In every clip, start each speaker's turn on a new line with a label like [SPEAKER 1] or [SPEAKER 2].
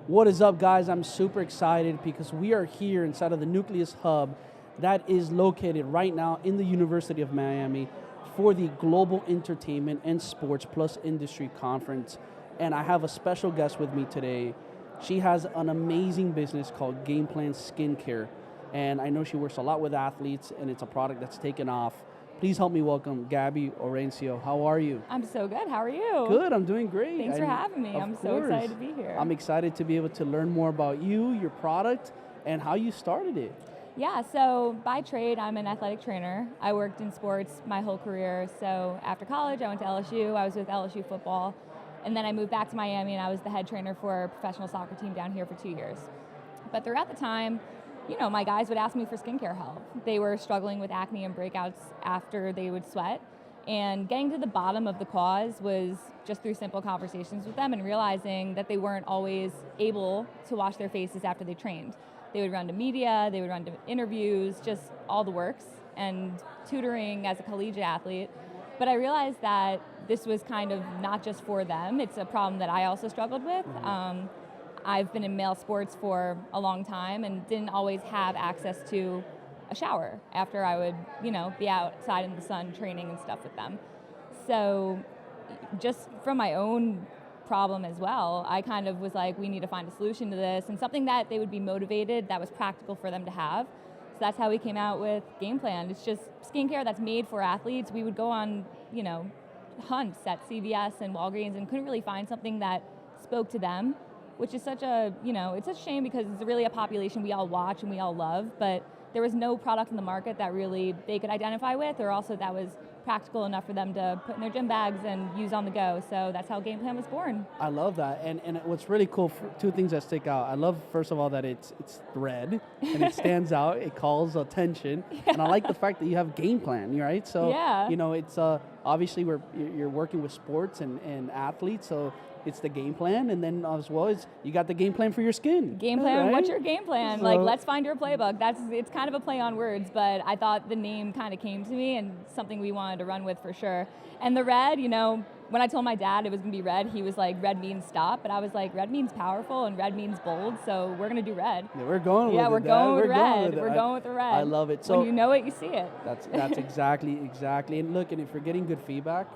[SPEAKER 1] What is up, guys? I'm super excited because we are here inside of the Nucleus hub that is located right now in the University of Miami for the Global Entertainment and Sports Plus Industry Conference. And I have a special guest with me today. She has an amazing business called Game Plan Skincare. And I know she works a lot with athletes, and it's a product that's taken off. Please help me welcome Gabby Orencio. How are you?
[SPEAKER 2] I'm so good. How are you?
[SPEAKER 1] Good, I'm doing great.
[SPEAKER 2] Thanks for having me. I'm so excited to be here.
[SPEAKER 1] I'm excited to be able to learn more about you, your product, and how you started it.
[SPEAKER 2] Yeah, so by trade, I'm an athletic trainer. I worked in sports my whole career. So after college, I went to LSU. I was with LSU football. And then I moved back to Miami, and I was the head trainer for a professional soccer team down here for 2 years. But throughout the time, my guys would ask me for skincare help. They were struggling with acne and breakouts after they would sweat. And getting to the bottom of the cause was just through simple conversations with them and realizing that they weren't always able to wash their faces after they trained. They would run to media, they would run to interviews, just all the works, and tutoring as a collegiate athlete. But I realized that this was kind of not just for them. It's a problem that I also struggled with. I've been in male sports for a long time and didn't always have access to a shower after I would, be outside in the sun training and stuff with them. So just from my own problem as well, I kind of was like, we need to find a solution to this and something that they would be motivated, that was practical for them to have. So that's how we came out with Game Plan. It's just skincare that's made for athletes. We would go on, hunts at CVS and Walgreens and couldn't really find something that spoke to them, which is such a, it's a shame because it's really a population we all watch and we all love, but there was no product in the market that really they could identify with, or also that was practical enough for them to put in their gym bags and use on the go. So that's how Game Plan was born.
[SPEAKER 1] I love that. And what's really cool, two things that stick out. I love, first of all, that it's red and it stands out. It calls attention. Yeah. And I like the fact that you have Game Plan, right? So,
[SPEAKER 2] yeah.
[SPEAKER 1] It's obviously you're working with sports and athletes, so it's the game plan, and then as well as you got the game plan for your skin.
[SPEAKER 2] Game plan,
[SPEAKER 1] right?
[SPEAKER 2] What's your game plan?
[SPEAKER 1] So,
[SPEAKER 2] let's find your playbook. It's kind of a play on words, but I thought the name kind of came to me and something we wanted to run with for sure. And the red, when I told my dad it was gonna be red, he was like, red means stop, but I was like, red means powerful and red means bold, so we're gonna do red.
[SPEAKER 1] Yeah, we're going with it.
[SPEAKER 2] Yeah, we're going with red. We're going with the red.
[SPEAKER 1] I love it. So
[SPEAKER 2] when you know it, you see it.
[SPEAKER 1] That's exactly. And look, and if you're getting good feedback,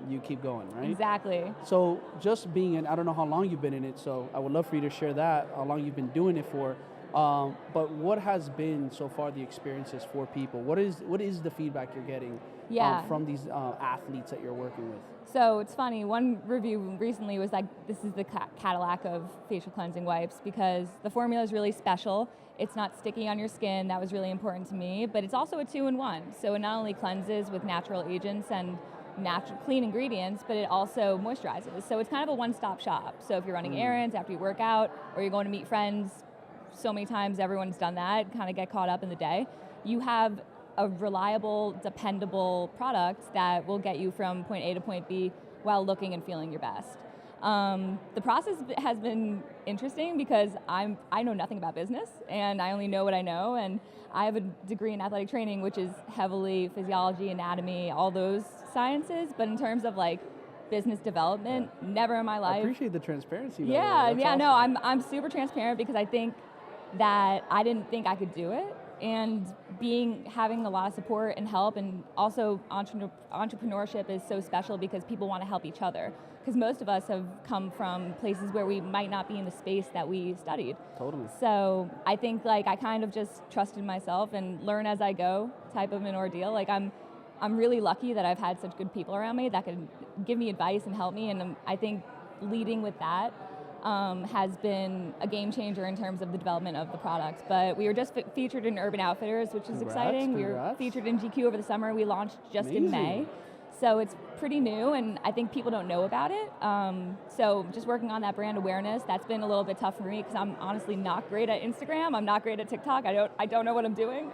[SPEAKER 1] you keep going, right?
[SPEAKER 2] Exactly.
[SPEAKER 1] So just being in, I don't know how long you've been in it, so I would love for you to share that, how long you've been doing it for. But what has been so far the experiences for people? What is the feedback you're getting from these athletes that you're working with?
[SPEAKER 2] So it's funny, one review recently was like, this is the Cadillac of facial cleansing wipes because the formula is really special. It's not sticky on your skin, that was really important to me, but it's also a 2-in-1. So it not only cleanses with natural agents and natural clean ingredients, but it also moisturizes. So it's kind of a one-stop shop. So if you're running errands after you work out or you're going to meet friends, so many times everyone's done that, kind of get caught up in the day, you have a reliable, dependable product that will get you from point A to point B while looking and feeling your best. The process has been interesting because I know nothing about business and I only know what I know, and I have a degree in athletic training, which is heavily physiology, anatomy, all those sciences, but in terms of business development, never in my life.
[SPEAKER 1] I appreciate the transparency.
[SPEAKER 2] Yeah,
[SPEAKER 1] awesome.
[SPEAKER 2] No, I'm super transparent because I think that I didn't think I could do it, and having a lot of support and help, and also entrepreneurship is so special because people want to help each other. Because most of us have come from places where we might not be in the space that we studied.
[SPEAKER 1] Totally.
[SPEAKER 2] So I think I kind of just trusted myself and learn as I go type of an ordeal. I'm really lucky that I've had such good people around me that could give me advice and help me, and I think leading with that has been a game changer in terms of the development of the product. But we were just featured in Urban Outfitters, which is exciting. We were featured in GQ over the summer. We launched just in May. So it's pretty new, and I think people don't know about it. So just working on that brand awareness, that's been a little bit tough for me because I'm honestly not great at Instagram. I'm not great at TikTok. I don't know what I'm doing.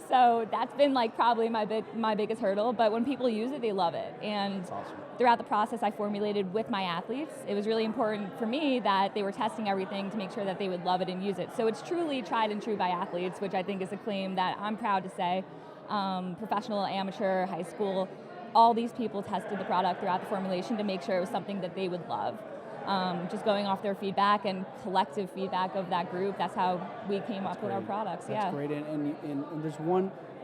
[SPEAKER 2] So that's been probably my biggest hurdle. But when people use it, they love it. And
[SPEAKER 1] that's awesome.
[SPEAKER 2] Throughout the process, I formulated with my athletes. It was really important for me that they were testing everything to make sure that they would love it and use it. So it's truly tried and true by athletes, which I think is a claim that I'm proud to say. Professional, amateur, high school, all these people tested the product throughout the formulation to make sure it was something that they would love. just going off their feedback and collective feedback of that group. That's how we came up with our products.
[SPEAKER 1] That's great. And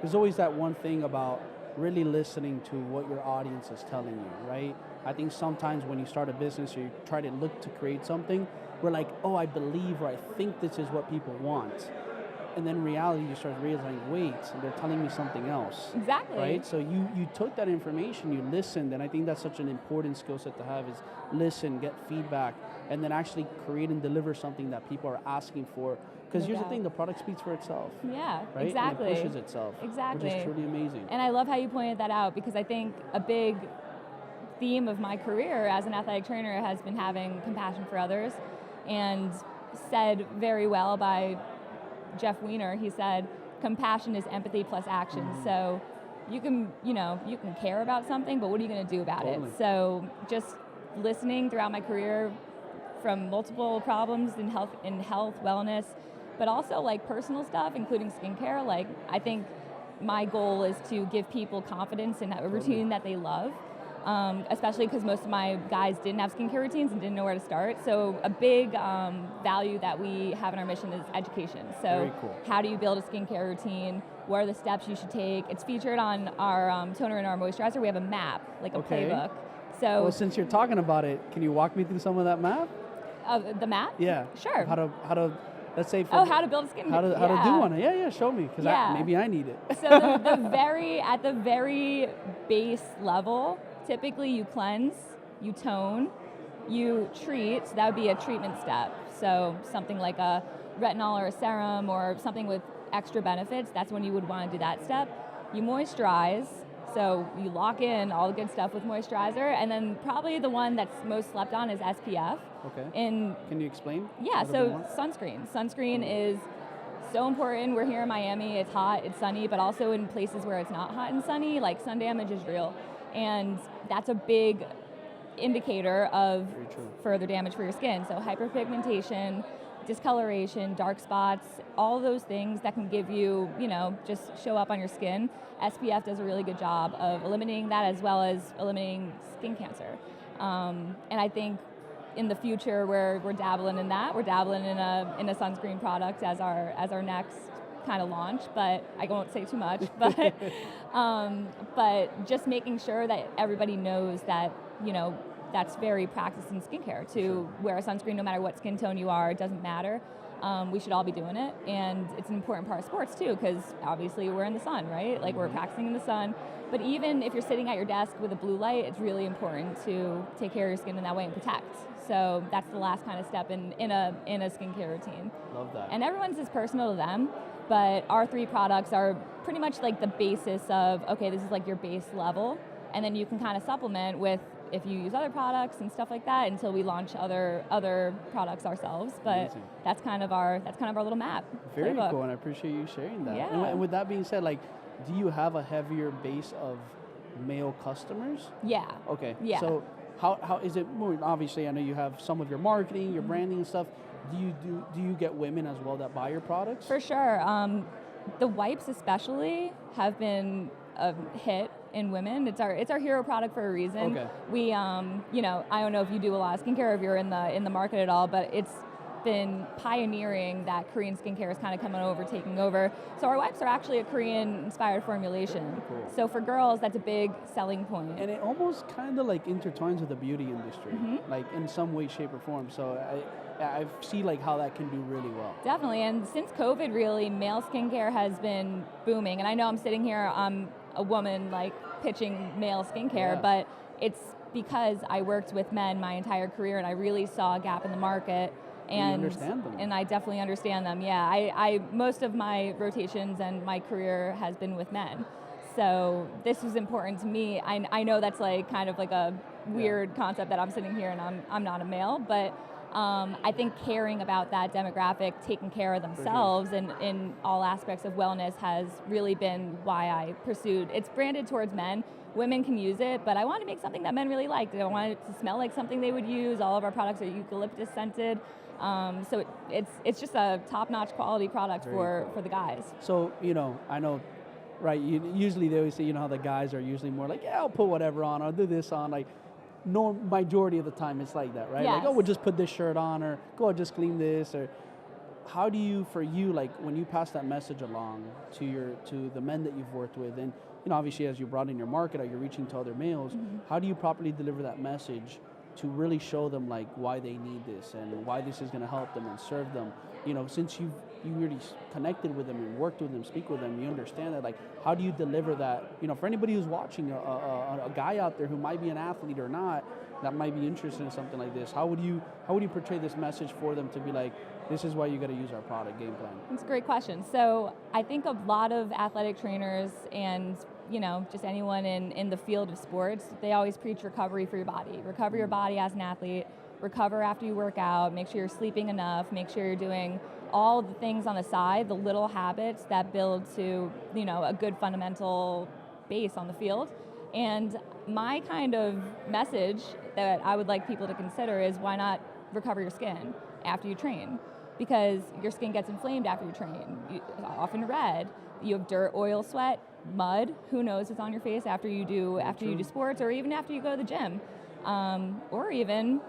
[SPEAKER 1] there's always that one thing about really listening to what your audience is telling you, right? I think sometimes when you start a business or you try to look to create something, we're like, oh, I believe or I think this is what people want. And then in reality, you start realizing, wait, they're telling me something else.
[SPEAKER 2] Exactly.
[SPEAKER 1] Right? So you took that information, you listened, and I think that's such an important skill set to have is listen, get feedback, and then actually create and deliver something that people are asking for. Because here's the thing, the product speaks for itself.
[SPEAKER 2] Yeah,
[SPEAKER 1] right?
[SPEAKER 2] exactly.
[SPEAKER 1] And it pushes itself.
[SPEAKER 2] Exactly.
[SPEAKER 1] Which is truly amazing.
[SPEAKER 2] And I love how you pointed that out, because I think a big theme of my career as an athletic trainer has been having compassion for others, and said very well by Jeff Weiner. He said, compassion is empathy plus action. So you can care about something, but what are you going to do about it? So just listening throughout my career from multiple problems in health, wellness, but also like personal stuff, including skincare. Like, I think my goal is to give people confidence in a routine that they love. Especially because most of my guys didn't have skincare routines and didn't know where to start. So a big value that we have in our mission is education. So how do you build a skincare routine? What are the steps you should take? It's featured on our toner and our moisturizer. We have a map, like a playbook. So,
[SPEAKER 1] well, since you're talking about it, can you walk me through some of that map?
[SPEAKER 2] The map?
[SPEAKER 1] Yeah.
[SPEAKER 2] Sure.
[SPEAKER 1] How to let's say
[SPEAKER 2] how to build a skincare.
[SPEAKER 1] How to do one? Yeah, show me, because maybe I need it.
[SPEAKER 2] So at the very base level, typically you cleanse, you tone, you treat. So that would be a treatment step. So something like a retinol or a serum or something with extra benefits, that's when you would want to do that step. You moisturize, so you lock in all the good stuff with moisturizer, and then probably the one that's most slept on is SPF.
[SPEAKER 1] Okay.
[SPEAKER 2] Can
[SPEAKER 1] you explain?
[SPEAKER 2] Yeah, so sunscreen. Sunscreen is so important. We're here in Miami, it's hot, it's sunny, but also in places where it's not hot and sunny, like sun damage is real. And that's a big indicator of further damage for your skin. So hyperpigmentation, discoloration, dark spots, all those things that can give you, just show up on your skin. SPF does a really good job of eliminating that, as well as eliminating skin cancer. And I think in the future we're dabbling in that. We're dabbling in a sunscreen product as our next kind of launch, but I won't say too much. But just making sure that everybody knows that that's very practiced in skincare to wear a sunscreen no matter what skin tone you are. It doesn't matter. We should all be doing it, and it's an important part of sports too, because obviously we're in the sun, right? Like we're practicing in the sun. But even if you're sitting at your desk with a blue light, it's really important to take care of your skin in that way and protect. So that's the last kind of step in a skincare routine.
[SPEAKER 1] Love that.
[SPEAKER 2] And everyone's is personal to them, but our 3 products are pretty much like the basis of, okay, this is like your base level, and then you can kind of supplement with if you use other products and stuff like that until we launch other products ourselves. But that's kind of our little map.
[SPEAKER 1] Very cool, and I appreciate you sharing that.
[SPEAKER 2] Yeah.
[SPEAKER 1] And with that being said, like, do you have a heavier base of male customers?
[SPEAKER 2] Yeah.
[SPEAKER 1] Okay.
[SPEAKER 2] Yeah.
[SPEAKER 1] So how is it more? Obviously, I know you have some of your marketing, your branding and stuff. Do you get women as well that buy your products?
[SPEAKER 2] For sure. The wipes especially have been a hit in women. It's our hero product for a reason.
[SPEAKER 1] Okay.
[SPEAKER 2] We I don't know if you do a lot of skincare, or if you're in the market at all, but it's been pioneering that Korean skincare is kind of coming over, taking over. So our wipes are actually a Korean-inspired formulation.
[SPEAKER 1] Cool.
[SPEAKER 2] So for girls, that's a big selling point.
[SPEAKER 1] And it almost kind of like intertwines with the beauty industry, like in some way, shape, or form. So I see like how that can do really well.
[SPEAKER 2] Definitely, and since COVID, really, male skincare has been booming. And I know I'm sitting here, I'm a woman like pitching male skincare, but it's because I worked with men my entire career, and I really saw a gap in the market. And
[SPEAKER 1] you understand them.
[SPEAKER 2] And I definitely understand them. Yeah, I most of my rotations and my career has been with men. So this was important to me. I know that's like kind of like a weird concept that I'm sitting here and I'm not a male, but I think caring about that demographic, taking care of themselves in all aspects of wellness has really been why I pursued. It's branded towards men. Women can use it, but I wanted to make something that men really liked. I wanted it to smell like something they would use. All of our products are eucalyptus scented. So it's just a top-notch quality product for the guys.
[SPEAKER 1] So, I know, right, usually they always say, how the guys are usually more like, yeah, I'll put whatever on, I'll do this on. Like, no majority of the time it's like that, right?
[SPEAKER 2] Yes.
[SPEAKER 1] Like, oh, we'll just put this shirt on, or go, I'll just clean this, or how do you, for you, like when you pass that message along to the men that you've worked with, and obviously as you broaden your market, or you're reaching to other males, how do you properly deliver that message to really show them like why they need this and why this is going to help them and serve them? Since you really connected with them and worked with them, speak with them, you understand that. Like, how do you deliver that? For anybody who's watching, a guy out there who might be an athlete or not, that might be interested in something like this, how would you portray this message for them to be like, this is why you got to use our product game plan?
[SPEAKER 2] That's a great question. So I think a lot of athletic trainers and just anyone in the field of sports, they always preach recovery for your body. Recover your body as an athlete, recover after you work out, make sure you're sleeping enough, make sure you're doing all the things on the side, the little habits that build to, a good fundamental base on the field. And my kind of message that I would like people to consider is, why not recover your skin after you train? Because your skin gets inflamed after you train, often red. You have dirt, oil, sweat, mud. Who knows what's on your face after you do sports, or even after you go to the gym, or even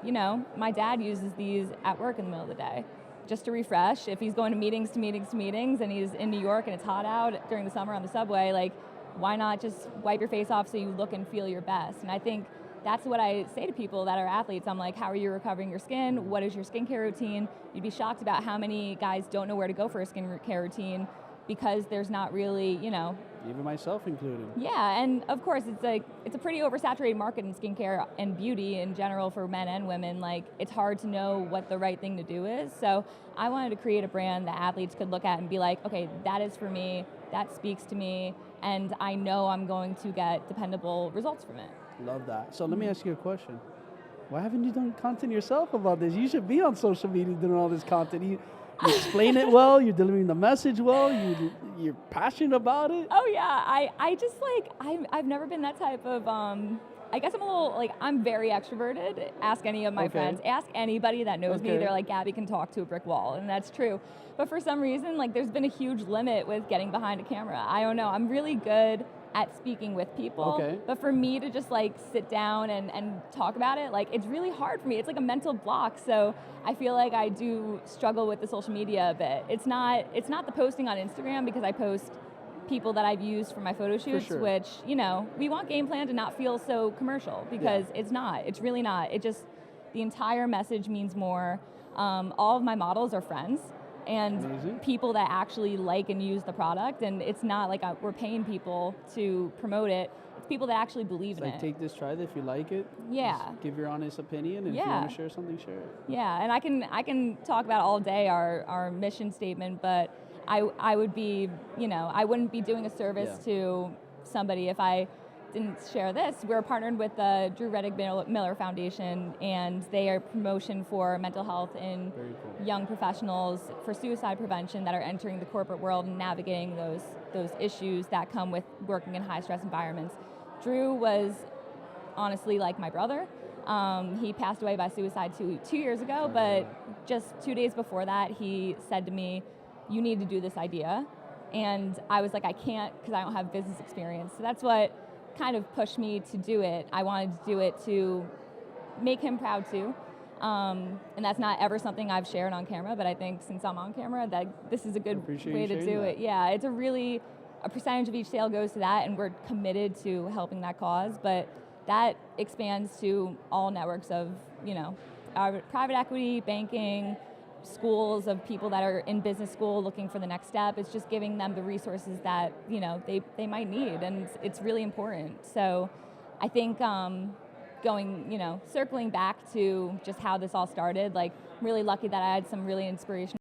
[SPEAKER 2] my dad uses these at work in the middle of the day, just to refresh. If he's going to meetings, and he's in New York and it's hot out during the summer on the subway, like, why not just wipe your face off so you look and feel your best? And I think that's what I say to people that are athletes. I'm like, how are you recovering your skin? What is your skincare routine? You'd be shocked about how many guys don't know where to go for a skincare routine because there's not really,
[SPEAKER 1] Even myself included.
[SPEAKER 2] Yeah, and of course it's a pretty oversaturated market in skincare and beauty in general for men and women. Like, it's hard to know what the right thing to do is. So I wanted to create a brand that athletes could look at and be like, okay, that is for me, that speaks to me, and I know I'm going to get dependable results from it.
[SPEAKER 1] Love that. So let me ask you a question. Why haven't you done content yourself about this? You should be on social media doing all this content. You explain it well, you're delivering the message well, you're passionate about it.
[SPEAKER 2] Oh yeah, I just I've never been that type of, I guess I'm a little, I'm very extroverted. Ask any of my friends, ask anybody that knows me, they're like, Gabby can talk to a brick wall, and that's true. But for some reason, there's been a huge limit with getting behind a camera. I don't know, I'm really good at speaking with people, but for me to just sit down and talk about it, it's really hard for me. It's like a mental block, so I feel like I do struggle with the social media a bit. It's not the posting on Instagram, because I post people that I've used for my photo shoots, which, we want game plan to not feel so commercial, because it's really not. The entire message means more. All of my models are friends and people that actually like and use the product, and it's not like we're paying people to promote it. It's people that actually believe in it.
[SPEAKER 1] Take this, try this, if you like it.
[SPEAKER 2] Yeah.
[SPEAKER 1] Just give your honest opinion, and if you want to share something, share it.
[SPEAKER 2] Yeah, and I can talk about all day our mission statement, but I would be, I wouldn't be doing a service to somebody if I didn't share this. We're partnered with the Drew Reddick Miller Foundation, and they are promotion for mental health in young professionals for suicide prevention that are entering the corporate world and navigating those issues that come with working in high stress environments. Drew was honestly like my brother. He passed away by suicide two years ago, but just 2 days before that, he said to me, you need to do this idea. And I was like, I can't, because I don't have business experience. So that's what kind of pushed me to do it. I wanted to do it to make him proud too. And that's not ever something I've shared on camera, but I think since I'm on camera, that this is a good way to do it. Yeah, it's a percentage of each sale goes to that, and we're committed to helping that cause, but that expands to all networks of, our private equity, banking, schools, of people that are in business school looking for the next step. It's just giving them the resources that they might need, and it's really important. So I think circling back to just how this all started, I'm really lucky that I had some really inspirational